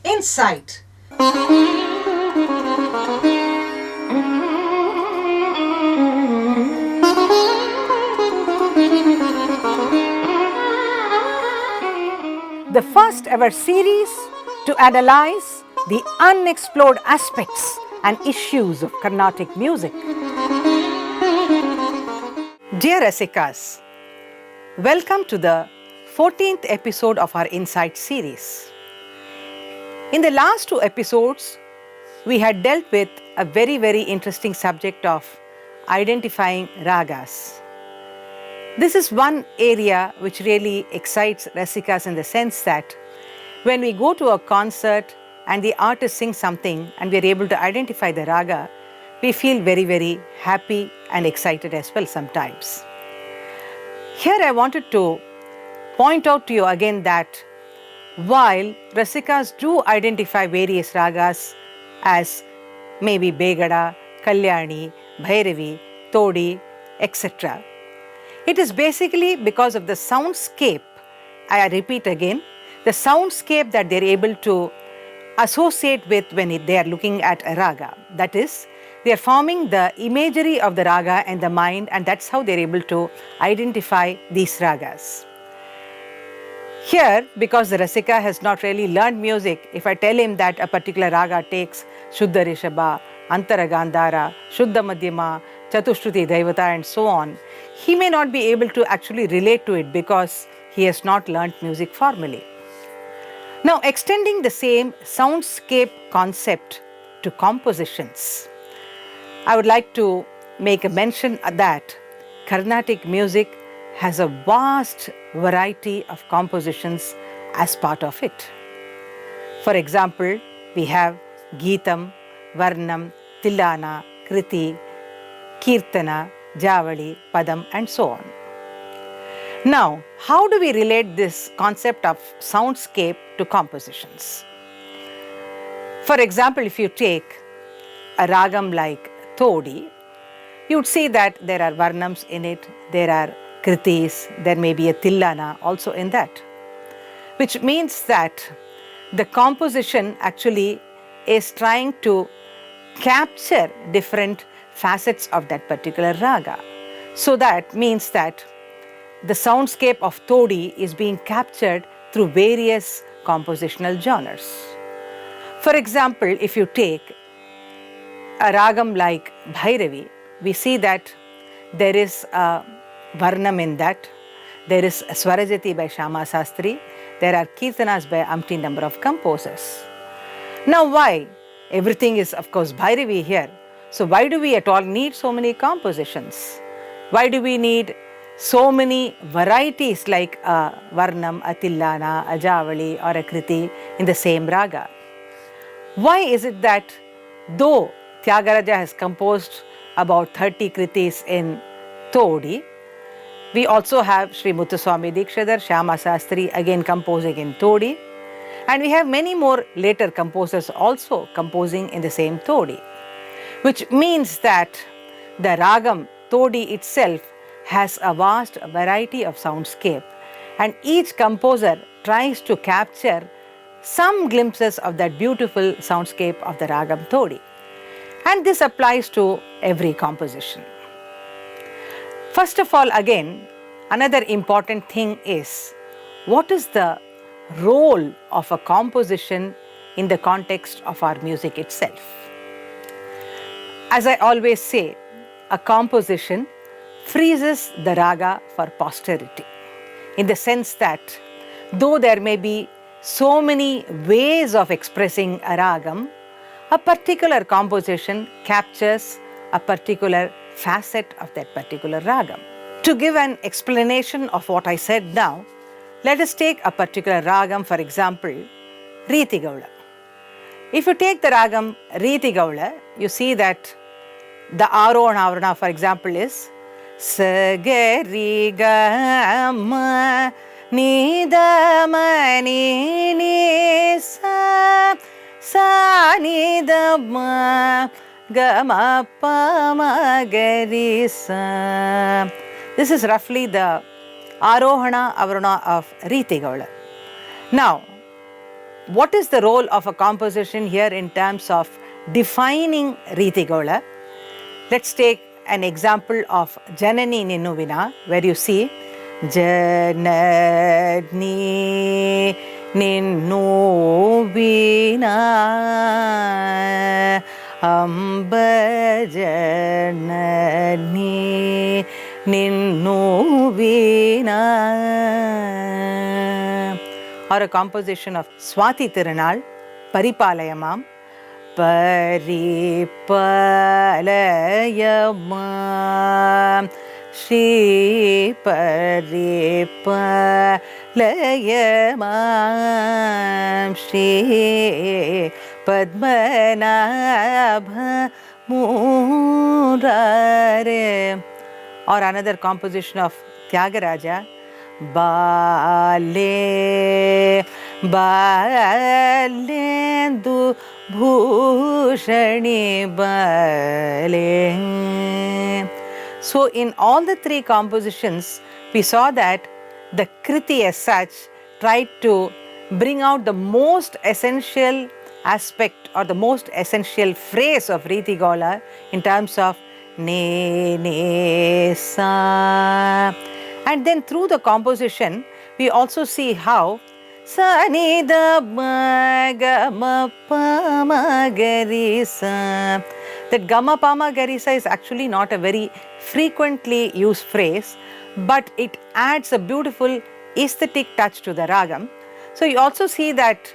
Insight. The first ever series to analyze the unexplored aspects and issues of Carnatic music. Dear Rasikas, welcome to the 14th episode of our Insight series. In the last two episodes, we had dealt with a very interesting subject of identifying ragas. This is one area which really excites Rasikas in the sense that when we go to a concert and the artist sings something and we are able to identify the raga, we feel very happy and excited as well sometimes. Here I wanted to point out to you again that while Rasikas do identify various ragas as maybe Begada, Kalyani, Bhairavi, Todi, etc., it is basically because of the soundscape, I repeat again, the soundscape that they are able to associate with when they are looking at a raga. That is, they are forming the imagery of the raga in the mind, and that's how they are able to identify these ragas. Here, because the Rasika has not really learned music, if I tell him that a particular raga takes Shuddha Rishabha, Antara Gandhara, Shuddha Madhyama, Chatushruti Daivata and so on, he may not be able to actually relate to it because he has not learnt music formally. Now, extending the same soundscape concept to compositions, I would like to make a mention that Carnatic music has a vast variety of compositions as part of it. For example, we have Geetam, Varnam, Tillana, Kriti, Kirtana, Javali, Padam and so on. Now, how do we relate this concept of soundscape to compositions? For example, if you take a ragam like Todi, you would see that there are Varnams in it, there are Kritis, there may be a Tillana also in that, which means that the composition actually is trying to capture different facets of that particular raga. So that means that the soundscape of Todi is being captured through various compositional genres. For example, if you take a ragam like Bhairavi, we see that there is a Varnam in that, there is Swarajati by Shyama Sastri, there are Kirtanas by umpteen number of composers. Now why? Everything is of course Bhairavi here. So why do we at all need so many compositions? Why do we need so many varieties like a Varnam, a Tillana, a Javali or a Kriti in the same raga? Why is it that though Tyagaraja has composed about 30 Kritis in Todi, we also have Sri Muthuswami Dikshidhar, Shyama Sastri again composing in Todi, and we have many more later composers also composing in the same Todi, which means that the ragam Todi itself has a vast variety of soundscape, and each composer tries to capture some glimpses of that beautiful soundscape of the ragam Todi, and this applies to every composition. First of all, again, another important thing is what is the role of a composition in the context of our music itself. As I always say, a composition freezes the raga for posterity, in the sense that though there may be so many ways of expressing a ragam, a particular composition captures a particular facet of that particular ragam. To give an explanation of what I said now, let us take a particular ragam, for example, Riti Gaula. If you take the ragam Riti Gaula, you see that the Aro and Avarana, for example, is Sagari Gama Nidama Ni Sa Sa Nidama Gama Pama Gari Sa. This is roughly the Arohana Avarona of Riti Gaula. Now, what is the role of a composition here in terms of defining Riti Gaula? Let's take an example of Janani Ninnu where you see Janani Ninnu Vina Amba Janani Ninnu Vina, or a composition of Swati Tirunal, Paripalayamam, Paripalayamam, Shri Paripalayamam, Shri Padmanabha Murare. Or another composition of Tyagaraja, Bale Balendu Bhushani Bale. So in all the three compositions, we saw that the Kriti as such tried to bring out the most essential aspect or the most essential phrase of Riti Gaula in terms of Ne, Ne, Sa. And then through the composition, we also see how Sa, Ni, Da, Ma, Ga, Ma, Pa, Ma, Ga, Ri, Sa. That Gama, Pama, Garisa is actually not a very frequently used phrase, but it adds a beautiful aesthetic touch to the ragam. So you also see that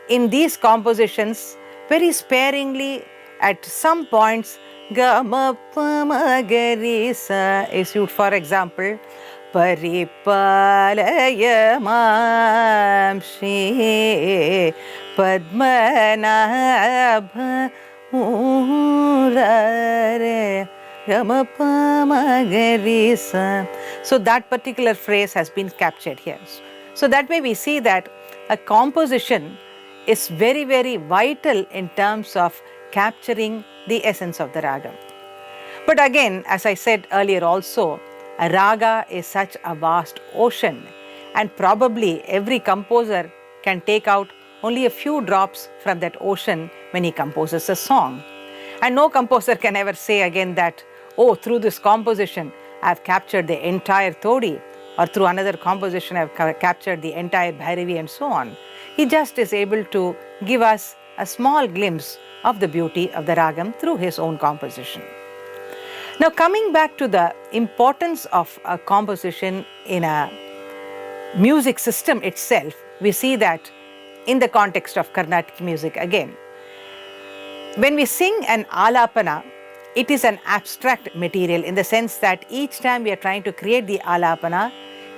in these compositions, very sparingly at some points, Gama, Pama, Garisa is used. For example, Paripalayamam Shri Padmanabha Murare Gama Pama Garisa. So that particular phrase has been captured here. So that way we see that a composition is very, very vital in terms of capturing the essence of the raga. But again, as I said earlier also, a raga is such a vast ocean, and probably every composer can take out only a few drops from that ocean when he composes a song. And no composer can ever say again that, oh, through this composition I have captured the entire Todi, or through another composition I have captured the entire Bhairavi and so on. He just is able to give us a small glimpse of the beauty of the ragam through his own composition. Now coming back to the importance of a composition in a music system itself, we see that in the context of Carnatic music again. When we sing an alapana, it is an abstract material in the sense that each time we are trying to create the alapana,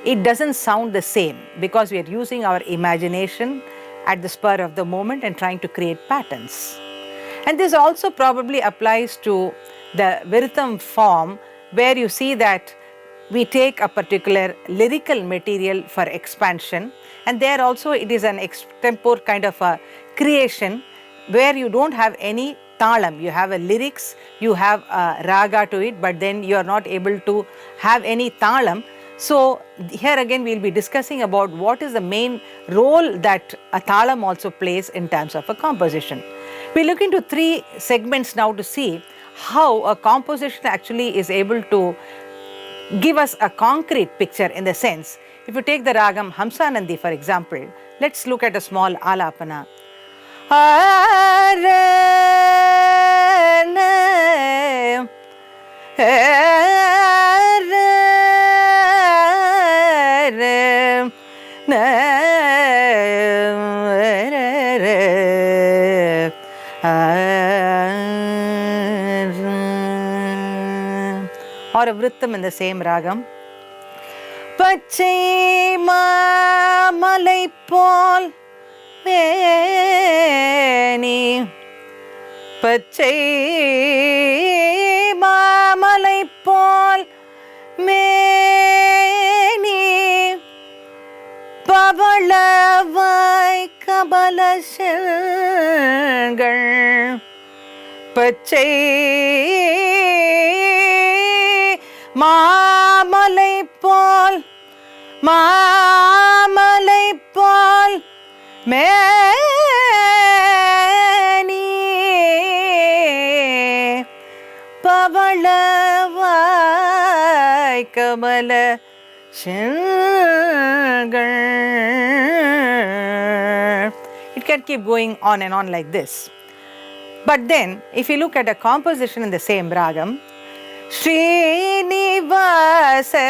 it doesn't sound the same because we are using our imagination at the spur of the moment and trying to create patterns. And this also probably applies to the Viritam form, where you see that we take a particular lyrical material for expansion, and there also it is an extempore kind of a creation where you don't have any talam. You have a lyrics, you have a raga to it, but then you are not able to have any talam. So here again we will be discussing about what is the main role that a talam also plays in terms of a composition. We look into three segments now to see how a composition actually is able to give us a concrete picture in the sense. If you take the ragam Hamsanandi for example, let's look at a small alapana. Or a vrittam in the same ragam. Pachai malai pol veni, Pachai malai pol பவளவாய் கபல செல்கள் பச்சை மாமலை போல் மேனி பவளவாய் கமல செல்கள். It can keep going on and on like this. But then, if you look at a composition in the same ragam, Srinivasa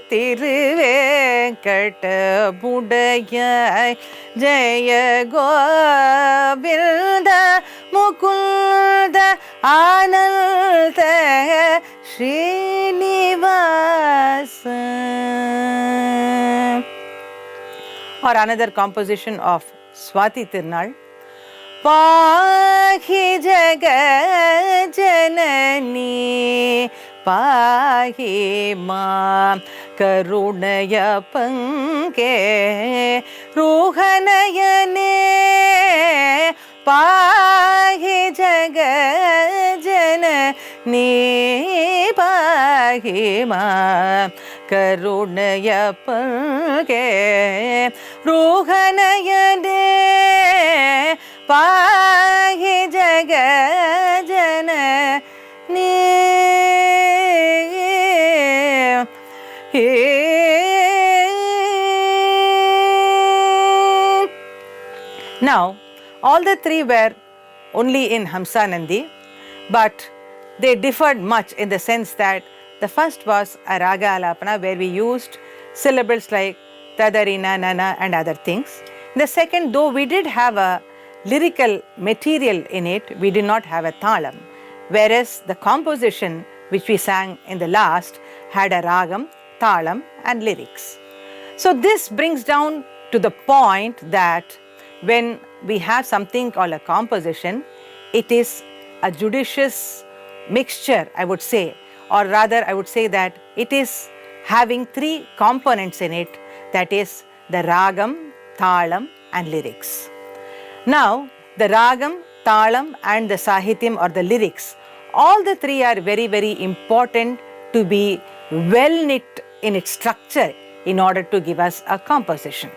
Tiruvenkata Budayai Jaya Govinda Mukunda Ananta Srinivasa. Or another composition of Swati Tirunal, Pahi Jaga Janani Pahi Ma Karunaya Panke Ruhanayane Pahi Jaga Janani Pahi Ma Karunaya Panke Ruhanayane Pahi Jaga Janani. Now, all the three were only in Hamsanandi, but they differed much in the sense that the first was a raga alapana where we used syllables like tadarina, nana and other things. The second, though we did have a lyrical material in it, we did not have a thalam, whereas the composition which we sang in the last had a ragam, thalam and lyrics. So this brings down to the point that when we have something called a composition, it is a judicious mixture, I would say, or rather I would say that it is having three components in it, that is the ragam, thalam and lyrics. Now, the ragam, thalam and the sahityam or the lyrics, all the three are very, very important to be well knit in its structure in order to give us a composition.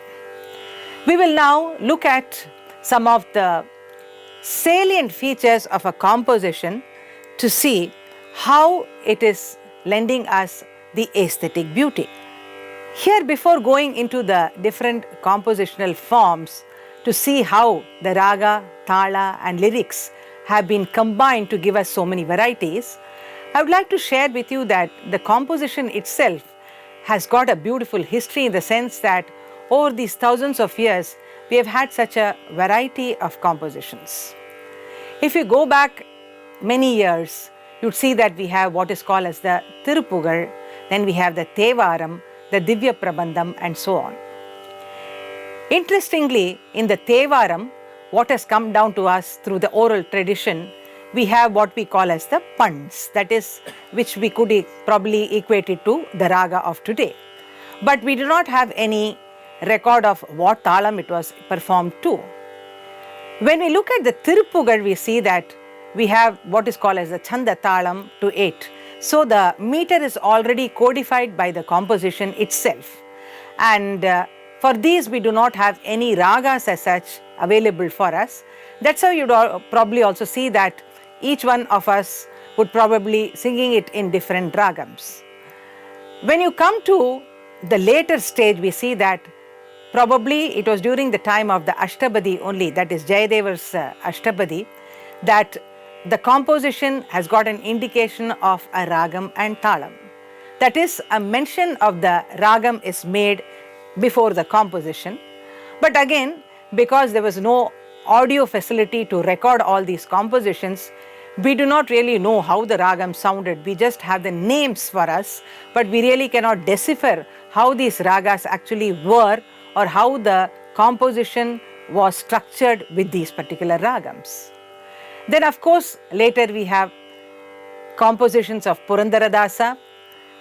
We will now look at some of the salient features of a composition to see how it is lending us the aesthetic beauty. Here, before going into the different compositional forms to see how the raga, thala and lyrics have been combined to give us so many varieties, I would like to share with you that the composition itself has got a beautiful history in the sense that over these thousands of years, we have had such a variety of compositions. If you go back many years, you'd see that we have what is called as the Tirupugal, then we have the Tevaram, the Divya Prabandham and so on. Interestingly, in the Tevaram, what has come down to us through the oral tradition, we have what we call as the Pands, that is, which we could probably equate it to the raga of today. But we do not have any record of what thalam it was performed to. When we look at the Tirupugal, we see that we have what is called as the Chanda Thalam to 8. So the meter is already codified by the composition itself. And for these, we do not have any ragas as such available for us. That's how you'd probably also see that each one of us would probably singing it in different ragams. When you come to the later stage, we see that probably it was during the time of the Ashtabadi only, that is Jayadeva's Ashtabadi, that the composition has got an indication of a ragam and thalam. That is, a mention of the ragam is made before the composition. But again, because there was no audio facility to record all these compositions, we do not really know how the ragam sounded. We just have the names for us, but we really cannot decipher how these ragas actually were or how the composition was structured with these particular ragams. Then of course, later we have compositions of Purandaradasa,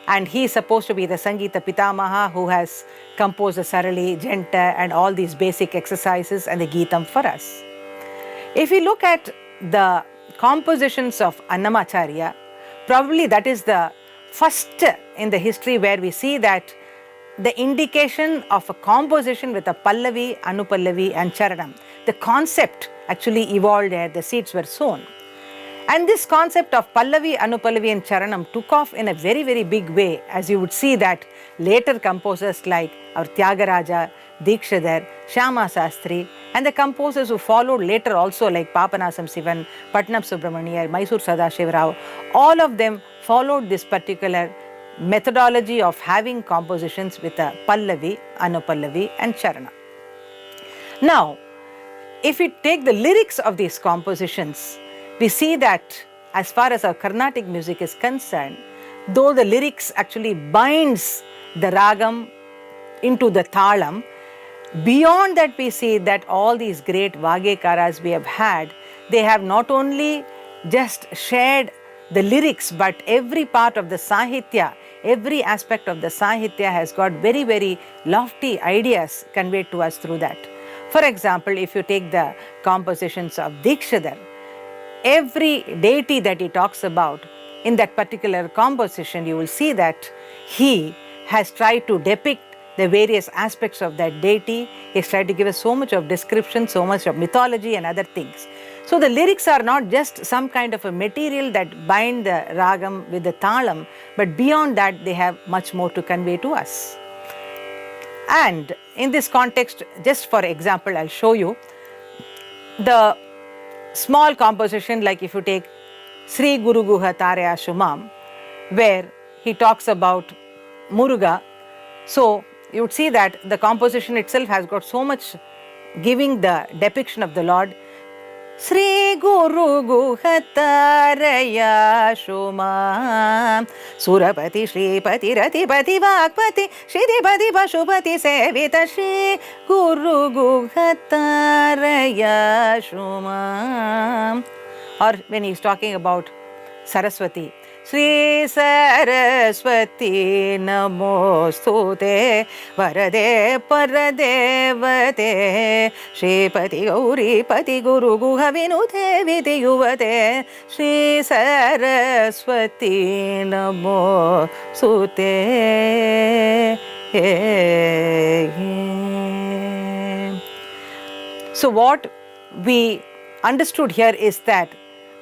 and he is supposed to be the Sangeeta Pitamaha who has composed the Sarali, Jenta and all these basic exercises and the Geetam for us. If we look at the compositions of Annamacharya, probably that is the first in the history where we see that the indication of a composition with a Pallavi, Anupallavi and Charanam. The concept actually evolved there, the seeds were sown. And this concept of Pallavi, Anupallavi and Charanam took off in a very, very big way, as you would see that later composers like our Tyagaraja, Dikshidhar, Shyama Sastri and the composers who followed later also like Papanasam Sivan, Patnam Subramaniar, Mysore Sadashiva Rao, all of them followed this particular methodology of having compositions with a Pallavi, Anupallavi and Charana. Now, if we take the lyrics of these compositions, we see that as far as our Carnatic music is concerned, though the lyrics actually binds the ragam into the talam, beyond that we see that all these great Vagekaras we have had, they have not only just shared the lyrics, but every part of the Sahitya, every aspect of the Sahitya has got very, very lofty ideas conveyed to us through that. For example, if you take the compositions of Dikshidhar, every deity that he talks about in that particular composition, you will see that he has tried to depict the various aspects of that deity. He has tried to give us so much of description, so much of mythology and other things. So the lyrics are not just some kind of a material that bind the ragam with the talam, but beyond that they have much more to convey to us. And in this context, just for example, I'll show you the small composition, like if you take Sri Guru Guha Taraya Shumam, where he talks about Muruga. So you would see that the composition itself has got so much giving the depiction of the Lord. Sri Guru Guha Taraya Shumam Surapati Shripati Ratipati Vakpati Shridipati Pashupati Sevita Shri Guru Guha Taraya Shumam. Or when he is talking about Saraswati, Sri Saraswati Namostute Varade Paradevate Shripati Gauri Pati Guru Guha Vinute Vidiyuvate Sri Saraswati Namostute. So what we understood here is that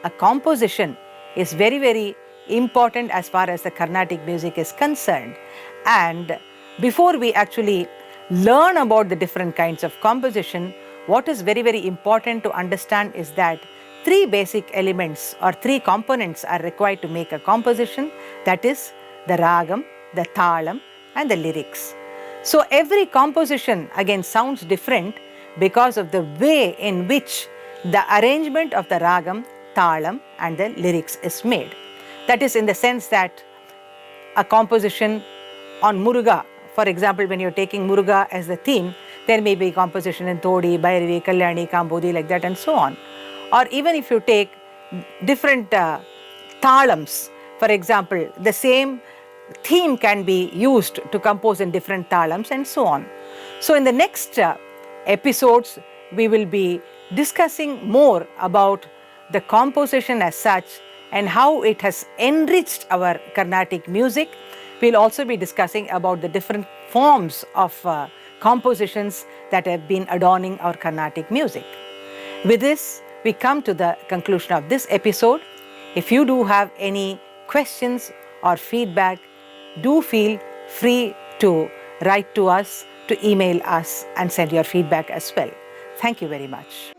a composition is very, very important as far as the Carnatic music is concerned. And before we actually learn about the different kinds of composition, what is very, very important to understand is that three basic elements or three components are required to make a composition, that is the ragam, the talam and the lyrics. So every composition again sounds different because of the way in which the arrangement of the ragam, talam and the lyrics is made. That is in the sense that a composition on Muruga, for example, when you're taking Muruga as the theme, there may be composition in Todi, Bhairavi, Kalyani, Kambodi, like that and so on. Or even if you take different talams, for example, the same theme can be used to compose in different talams and so on. So in the next episodes, we will be discussing more about the composition as such and how it has enriched our Carnatic music. We'll also be discussing about the different forms of compositions that have been adorning our Carnatic music. With this, we come to the conclusion of this episode. If you do have any questions or feedback, do feel free to write to us, to email us and send your feedback as well. Thank you very much.